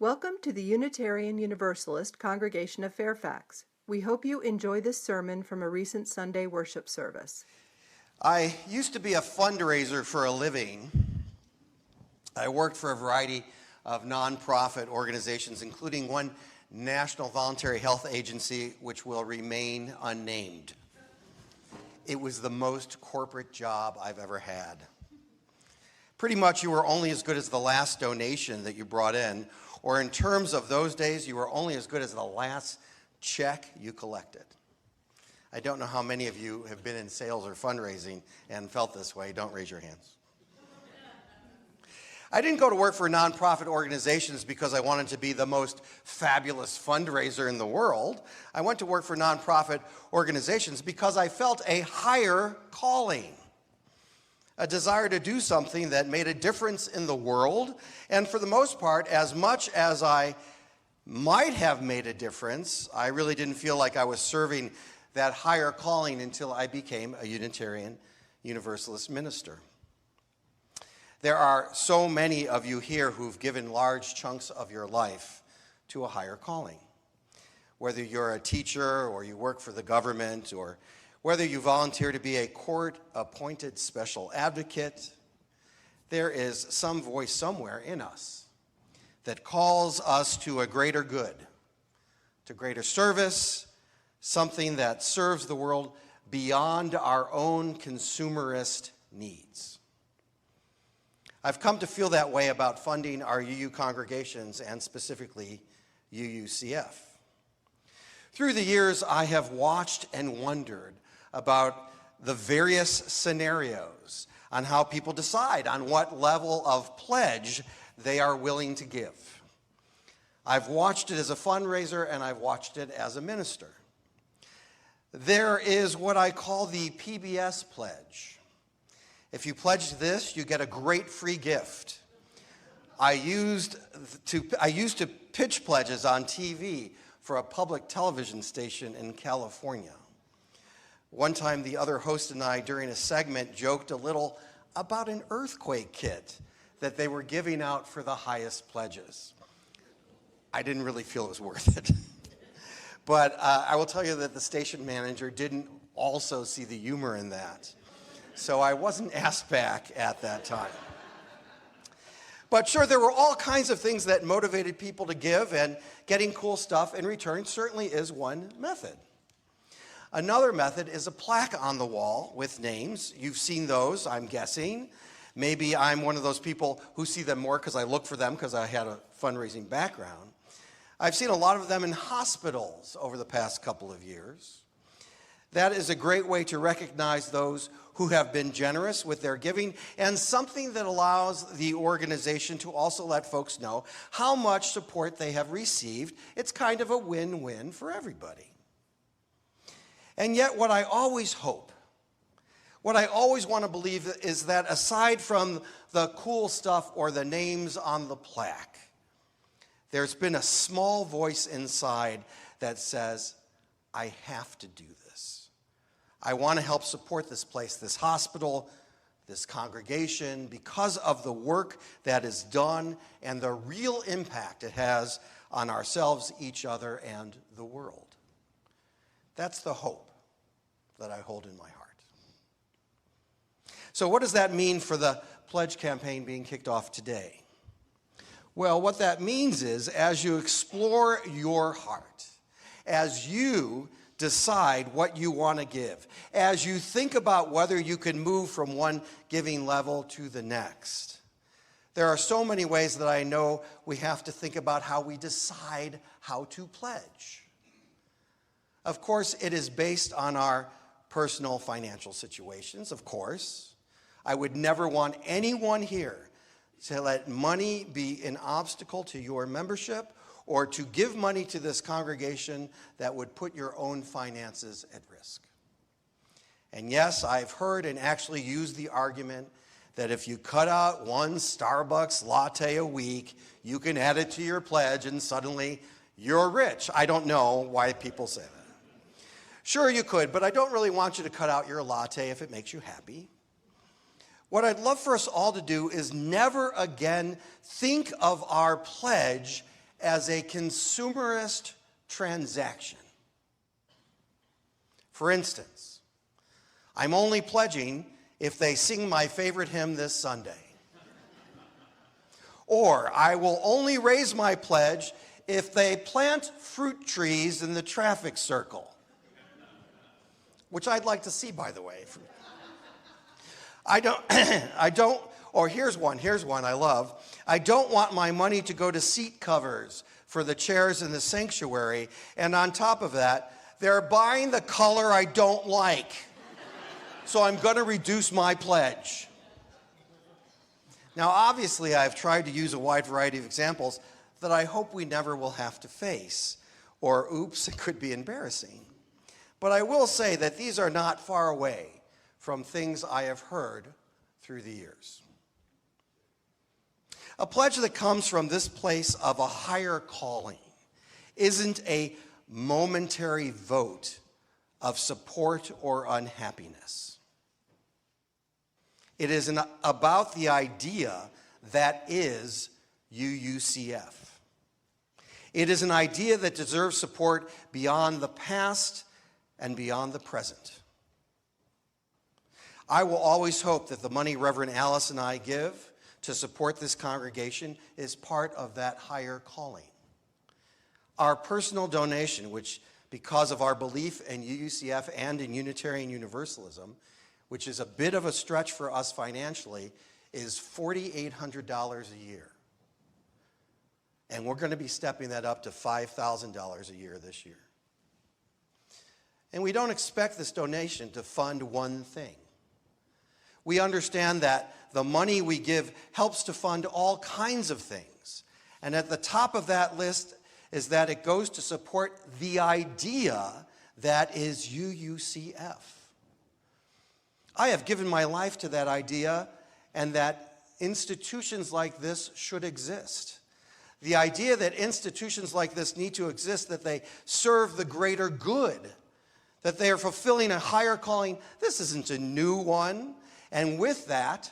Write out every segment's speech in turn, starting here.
Welcome to the Unitarian Universalist Congregation of Fairfax. We hope you enjoy this sermon from a recent Sunday worship service. I used to be a fundraiser for a living. I worked for a variety of nonprofit organizations, including one national voluntary health agency, which will remain unnamed. It was the most corporate job I've ever had. Pretty much you were only as good as the last donation that you brought in, or in terms of those days, you were only as good as the last check you collected. I don't know how many of you have been in sales or fundraising and felt this way. Don't raise your hands. I didn't go to work for nonprofit organizations because I wanted to be the most fabulous fundraiser in the world. I went to work for nonprofit organizations because I felt a higher calling, a desire to do something that made a difference in the world. And for the most part, as much as I might have made a difference, I really didn't feel like I was serving that higher calling until I became a Unitarian Universalist minister. There are so many of you here who've given large chunks of your life to a higher calling. Whether you're a teacher or you work for the government or whether you volunteer to be a court-appointed special advocate, there is some voice somewhere in us that calls us to a greater good, to greater service, something that serves the world beyond our own consumerist needs. I've come to feel that way about funding our UU congregations and specifically UUCF. Through the years, I have watched and wondered about the various scenarios on how people decide on what level of pledge they are willing to give. I've watched it as a fundraiser and I've watched it as a minister. There is what I call the PBS pledge. If you pledge this, you get a great free gift. I used to pitch pledges on TV for a public television station in California. One time, the other host and I, during a segment, joked a little about an earthquake kit that they were giving out for the highest pledges. I didn't really feel it was worth it. But I will tell you that the station manager didn't also see the humor in that. So I wasn't asked back at that time. But sure, there were all kinds of things that motivated people to give, and getting cool stuff in return certainly is one method. Another method is a plaque on the wall with names. You've seen those, I'm guessing. Maybe I'm one of those people who see them more because I look for them because I had a fundraising background. I've seen a lot of them in hospitals over the past couple of years. That is a great way to recognize those who have been generous with their giving, and something that allows the organization to also let folks know how much support they have received. It's kind of a win-win for everybody. And yet what I always hope, what I always want to believe is that aside from the cool stuff or the names on the plaque, there's been a small voice inside that says, I have to do this. I want to help support this place, this hospital, this congregation, because of the work that is done and the real impact it has on ourselves, each other, and the world. That's the hope that I hold in my heart. So what does that mean for the pledge campaign being kicked off today? Well, what that means is, as you explore your heart, as you decide what you want to give, as you think about whether you can move from one giving level to the next, there are so many ways that I know we have to think about how we decide how to pledge. Of course, it is based on our personal financial situations, of course. I would never want anyone here to let money be an obstacle to your membership or to give money to this congregation that would put your own finances at risk. And yes, I've heard and actually used the argument that if you cut out one Starbucks latte a week, you can add it to your pledge and suddenly you're rich. I don't know why people say that. Sure, you could, but I don't really want you to cut out your latte if it makes you happy. What I'd love for us all to do is never again think of our pledge as a consumerist transaction. For instance, I'm only pledging if they sing my favorite hymn this Sunday. Or I will only raise my pledge if they plant fruit trees in the traffic circle. Which I'd like to see, by the way. I don't, or here's one I love. I don't want my money to go to seat covers for the chairs in the sanctuary, and on top of that, they're buying the color I don't like. So I'm going to reduce my pledge. Now, obviously, I've tried to use a wide variety of examples that I hope we never will have to face, or oops, it could be embarrassing. But I will say that these are not far away from things I have heard through the years. A pledge that comes from this place of a higher calling isn't a momentary vote of support or unhappiness. It is about the idea that is UUCF. It is an idea that deserves support beyond the past and beyond the present. I will always hope that the money Reverend Alice and I give to support this congregation is part of that higher calling. Our personal donation, which because of our belief in UUCF and in Unitarian Universalism, which is a bit of a stretch for us financially, is $4,800 a year. And we're going to be stepping that up to $5,000 a year this year. And we don't expect this donation to fund one thing. We understand that the money we give helps to fund all kinds of things. And at the top of that list is that it goes to support the idea that is UUCF. I have given my life to that idea and that institutions like this should exist. The idea that institutions like this need to exist, that they serve the greater good, that they are fulfilling a higher calling, this isn't a new one. And with that,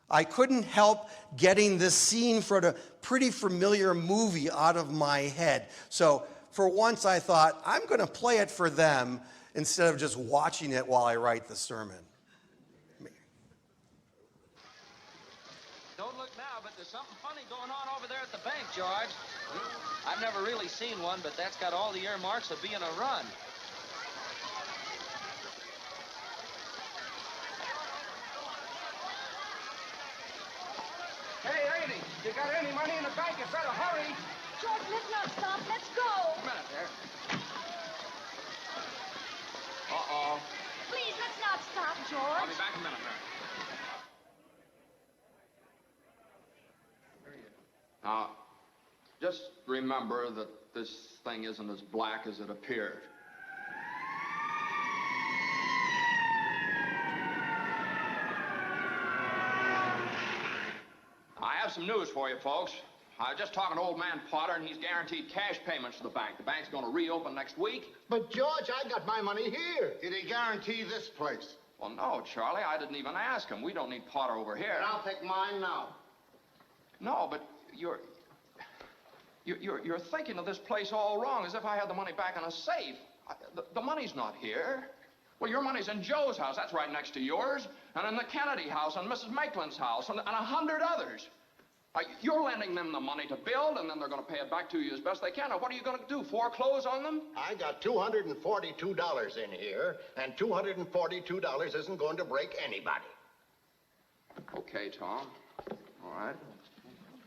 I couldn't help getting this scene from a pretty familiar movie out of my head. So for once I thought, I'm going to play it for them instead of just watching it while I write the sermon. Don't look now, but there's something funny going on over there at the bank, George. I've never really seen one, but that's got all the earmarks of being a run. Hey, lady, you got any money in the bank? You better hurry. George, let's not stop. Let's go. A minute there. Uh-oh. Please, let's not stop, I'll George. be back in a minute there. Now, just remember that this thing isn't as black as it appeared. I have some news for you, folks. I was just talking to old man Potter, and he's guaranteed cash payments to the bank. The bank's going to reopen next week. But, George, I got my money here. Did he guarantee this place? Well, no, Charlie, I didn't even ask him. We don't need Potter over here. And I'll take mine now. No, but you're thinking of this place all wrong, as if I had the money back in a safe. The money's not here. Well, your money's in Joe's house. That's right next to yours. And in the Kennedy house, and Mrs. Maitland's house, and 100 others. You're lending them the money to build, and then they're going to pay it back to you as best they can. Now, what are you going to do, foreclose on them? I got $242 in here, and $242 isn't going to break anybody. Okay, Tom. All right.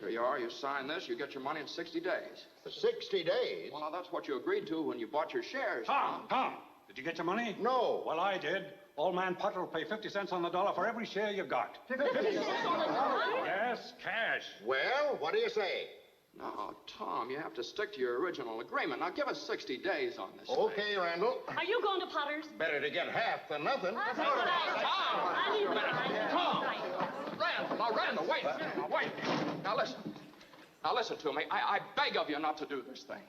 Here you are. You sign this. You get your money in 60 days. 60 days? Well, now, that's what you agreed to when you bought your shares. Tom, did you get your money? No. Well, I did. Old man Potter will pay 50 cents on the dollar for every share you got. 50 cents on the dollar? Yes, cash. Well, what do you say? No, Tom, you have to stick to your original agreement. Now, give us 60 days on this thing. Okay, Randall. Are you going to Potter's? Better to get half than nothing. That's what I said. Tom! Randall, wait. Now, wait. Now, listen to me. I beg of you not to do this thing.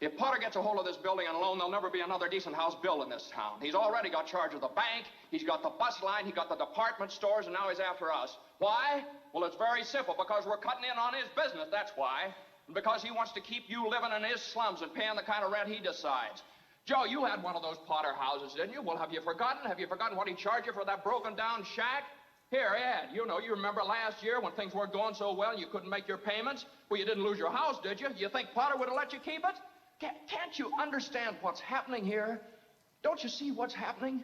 If Potter gets a hold of this building and alone, there'll never be another decent house built in this town. He's already got charge of the bank, he's got the bus line, he got the department stores, and now he's after us. Why? Well, it's very simple, because we're cutting in on his business, that's why. And because he wants to keep you living in his slums and paying the kind of rent he decides. Joe, you had one of those Potter houses, didn't you? Well, have you forgotten? Have you forgotten what he charged you for that broken-down shack? Here, Ed, you remember last year when things weren't going so well and you couldn't make your payments? Well, you didn't lose your house, did you? You think Potter would have let you keep it? Can't you understand what's happening here? Don't you see what's happening?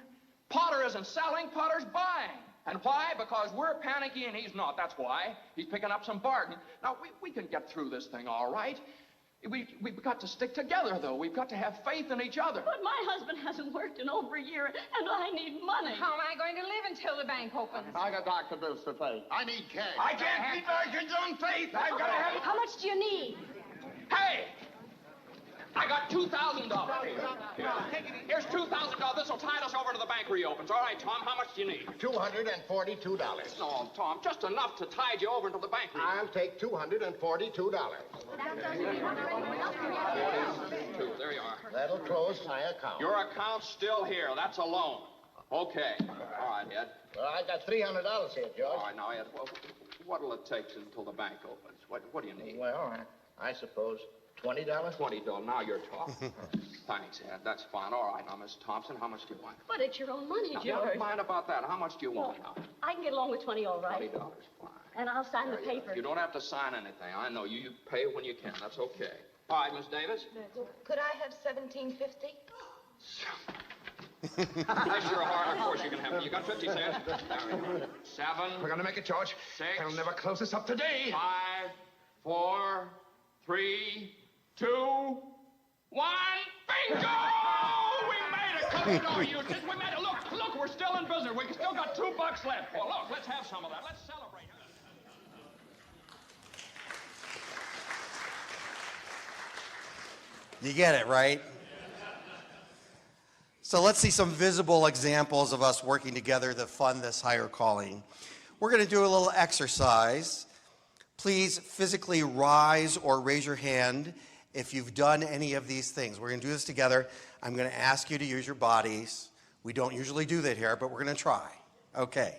Potter isn't selling, Potter's buying. And why? Because we're panicky and he's not. That's why. He's picking up some bargain. Now, we can get through this thing all right. We've got to stick together, though. We've got to have faith in each other. But my husband hasn't worked in over a year, and I need money. How am I going to live until the bank opens? I got doctor bills to pay. I need cash. I can't keep margins on faith. I've got to have... How much do you need? Hey! I got $2,000 here. Here's $2,000. This will tide us over to the bank reopens. All right, Tom, how much do you need? $242. No, Tom, just enough to tide you over until the bank reopens. I'll take $242. There you are. That'll close my account. Your account's still here. That's a loan. Okay. All right, Ed. Well, I got $300 here, George. All right, now, Ed, what'll it take until the bank opens? What do you need? Well, I suppose $20. $20. Now you're talking. Thanks, Ed. That's fine. All right, now, Miss Thompson, how much do you want? But it's your own money, Now, George. don't mind about that. How much do you want now? I can get along with 20, all right. $20, fine. And I'll sign the paper. You don't have to sign anything. I know you pay when you can. That's okay. All right, Miss Davis. Could I have $17.50? Bless your heart. Of course you can have it. You got 50 cents. There we go. 7. We're gonna make it, George. 6. They'll never close us up today. 5, 4, 3, 2, 1. Bingo! We made it. Come on, you. We made it. Look, we're still in business. We still got $2 left. Well, look, let's have some of that. Let's celebrate. You get it, right? So let's see some visible examples of us working together to fund this higher calling. We're going to do a little exercise. Please physically rise or raise your hand if you've done any of these things. We're going to do this together. I'm going to ask you to use your bodies. We don't usually do that here, but we're going to try. Okay.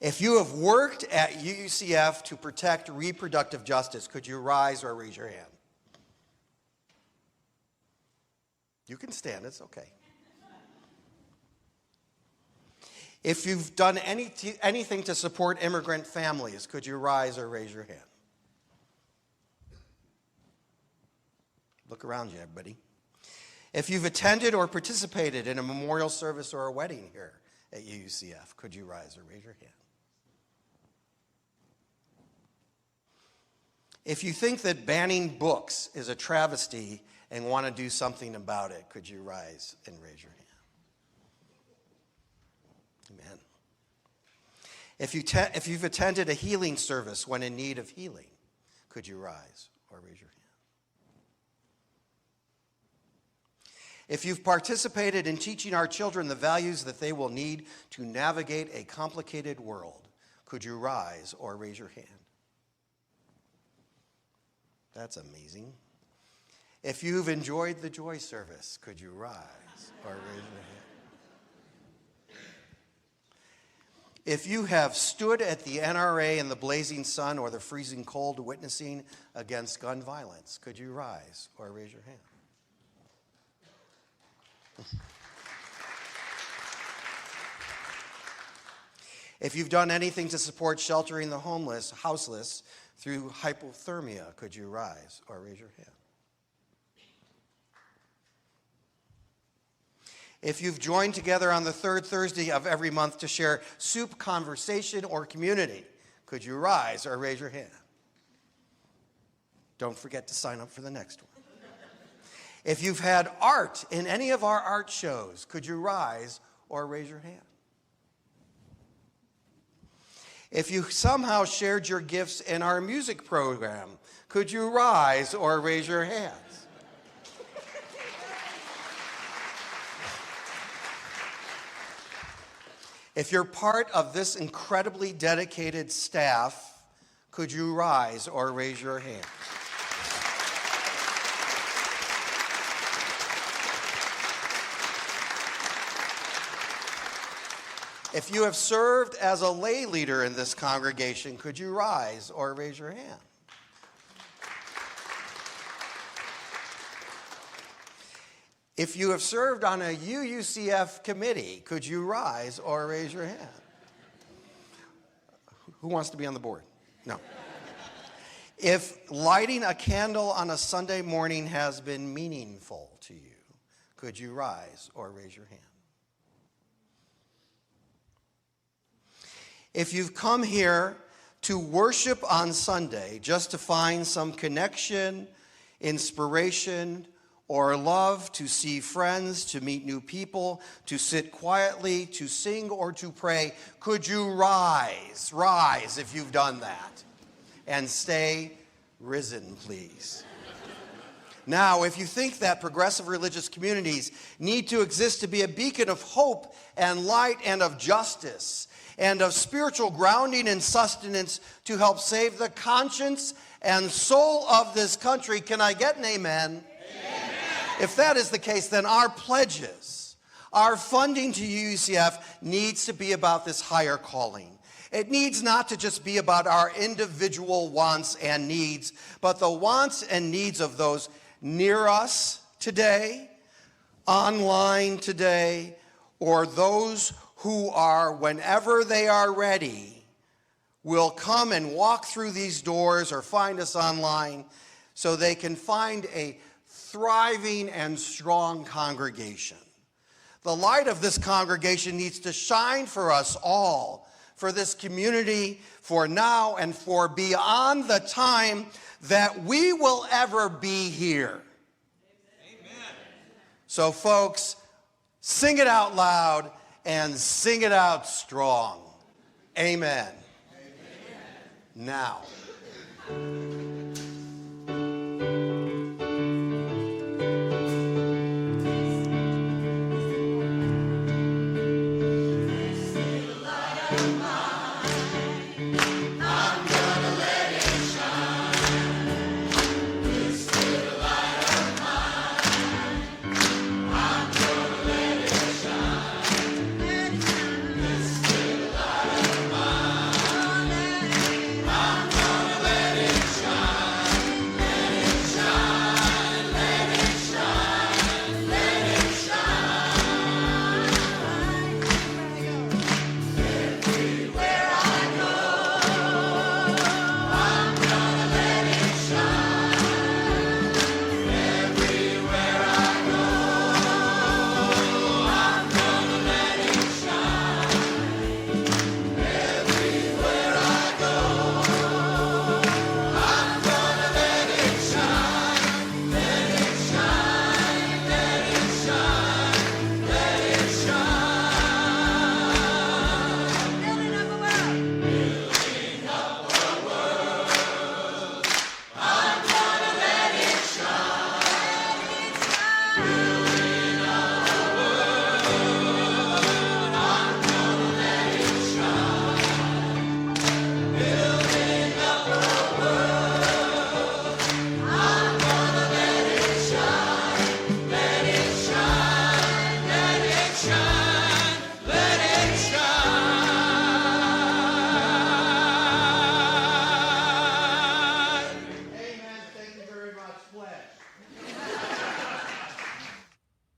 If you have worked at UUCF to protect reproductive justice, could you rise or raise your hand? You can stand, it's okay. If you've done anything to support immigrant families, could you rise or raise your hand? Look around you, everybody. If you've attended or participated in a memorial service or a wedding here at UUCF, could you rise or raise your hand? If you think that banning books is a travesty and want to do something about it, could you rise and raise your hand? Amen. If you've attended a healing service when in need of healing, could you rise or raise your hand? If you've participated in teaching our children the values that they will need to navigate a complicated world, could you rise or raise your hand? That's amazing. If you've enjoyed the joy service, could you rise or raise your hand? If you have stood at the NRA in the blazing sun or the freezing cold witnessing against gun violence, could you rise or raise your hand? If you've done anything to support sheltering the homeless, houseless, through hypothermia, could you rise or raise your hand? If you've joined together on the third Thursday of every month to share soup, conversation, or community, could you rise or raise your hand? Don't forget to sign up for the next one. If you've had art in any of our art shows, could you rise or raise your hand? If you somehow shared your gifts in our music program, could you rise or raise your hands? If you're part of this incredibly dedicated staff, could you rise or raise your hand? If you have served as a lay leader in this congregation, could you rise or raise your hand? If you have served on a UUCF committee, could you rise or raise your hand? Who wants to be on the board? No. If lighting a candle on a Sunday morning has been meaningful to you, could you rise or raise your hand? If you've come here to worship on Sunday just to find some connection, inspiration, or love, to see friends, to meet new people, to sit quietly, to sing, or to pray, could you rise? Rise if you've done that. And stay risen, please. Now, if you think that progressive religious communities need to exist to be a beacon of hope and light and of justice and of spiritual grounding and sustenance to help save the conscience and soul of this country, can I get an amen? Amen. If that is the case, then our pledges, our funding to UUCF needs to be about this higher calling. It needs not to just be about our individual wants and needs, but the wants and needs of those near us today, online today, or those who are, whenever they are ready, will come and walk through these doors or find us online so they can find a thriving and strong congregation. The light of this congregation needs to shine for us all, for this community, for now and for beyond the time that we will ever be here. Amen. So folks, sing it out loud and sing it out strong. Amen. Amen. Now.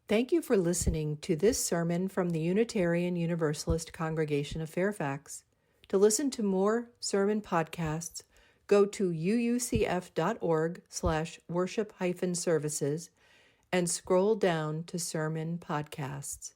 Thank you for listening to this sermon from the Unitarian Universalist Congregation of Fairfax. To listen to more sermon podcasts, go to uucf.org/worship-services and scroll down to sermon podcasts.